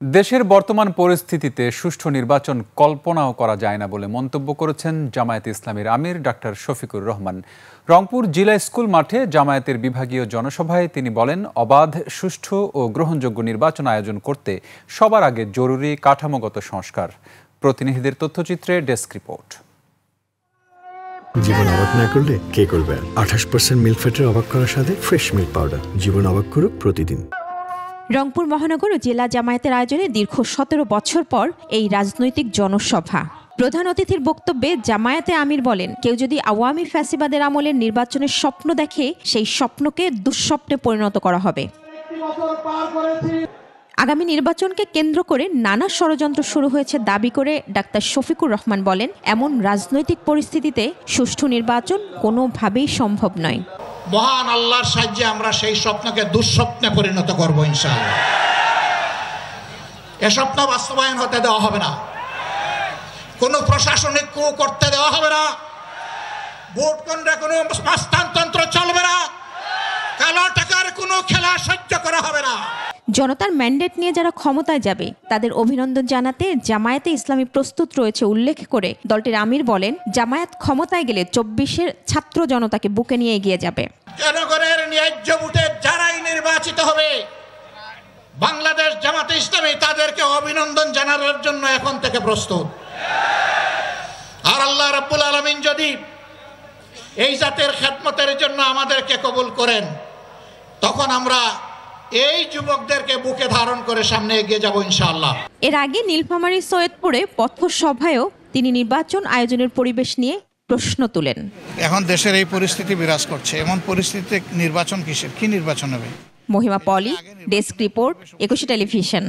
দেশের বর্তমান পরিস্থিতিতে সুষ্ঠু নির্বাচন কল্পনাও করা যায় না বলে মন্তব্য করেছেন জামায়াতে ইসলামীর আমির ডাক্তার শফিকুর রহমান। রংপুর জিলা স্কুল মাঠে জামায়াতের বিভাগীয় জনসভায় তিনি বলেন, অবাধ, সুষ্ঠু ও গ্রহণযোগ্য নির্বাচন আয়োজন করতে সবার আগে জরুরি কাঠামোগত সংস্কার। প্রতিনিধিদের তথ্যচিত্রে ডেস্ক রিপোর্ট। জীবন অবাক না করলে কে করবে? 28% মিল্ক ফ্যাটের অবাক করার সাথে ফ্রেশ মিল্ক পাউডার। জীবন অবাক করুক প্রতিদিন। রংপুর মহানগর ও জেলা জামায়াতের আয়োজনে দীর্ঘ 17 বছর পর এই রাজনৈতিক জনসভা। প্রধান অতিথির বক্তব্যে জামায়াতে আমির বলেন, কেউ যদি আওয়ামী ফ্যাসিবাদের আমলের নির্বাচনের স্বপ্ন দেখে, সেই স্বপ্নকে দুঃস্বপ্নে পরিণত করা হবে। আগামী নির্বাচনকে কেন্দ্র করে নানা ষড়যন্ত্র শুরু হয়েছে দাবি করে ডাক্তার শফিকুর রহমান বলেন, এমন রাজনৈতিক পরিস্থিতিতে সুষ্ঠু নির্বাচন কোনোভাবেই সম্ভব নয়। মহান আল্লাহর সাহায্যে আমরা সেই স্বপ্নকে দুঃস্বপ্নে পরিণত করবো ইনশাআল্লাহ। এ স্বপ্ন বাস্তবায়ন হতে দেওয়া হবে না, কোনো প্রশাসনিক কু করতে দেওয়া হবে না, ভোট কেন্দ্রে কোনো হস্তান্তর চলবে না, কালো টাকার কোনো খেলা সহ্য করা হবে না। জনতার ম্যান্ডেট নিয়ে যারা ক্ষমতায় যাবে তাদের অভিনন্দন জানাতে জামায়াতে ইসলামী প্রস্তুত রয়েছে উল্লেখ করে দলটির আমির বলেন, জামায়াত ক্ষমতায় গেলে 24-এর ছাত্র জনতাকে বুকে নিয়ে এগিয়ে যাবে। জনগণের ন্যায্য ভোটে যারাই নির্বাচিত হবে, বাংলাদেশ জামাতে ইসলামী তাদেরকে অভিনন্দন জানানোর জন্য এখন থেকে প্রস্তুত। আর আল্লাহ রাব্বুল আলামিন যদি এই জাতের খেদমতের জন্য আমাদেরকে কবুল করেন, তখন আমরা এই যুবকদেরকে বুকে ধারণ করে সামনে এগিয়ে যাব ইনশাআল্লাহ। এর আগে নীলফামারী সৈয়দপুরে পথসভায়ও তিনি নির্বাচন আয়োজনের পরিবেশ নিয়ে প্রশ্ন তুলেন। এখন দেশের এই পরিস্থিতি বিরাজ করছে, এমন পরিস্থিতিতে নির্বাচন কিসের, কি নির্বাচন হবে? মহিমা পলি, ডেস্ক রিপোর্ট, 21 টেলিভিশন।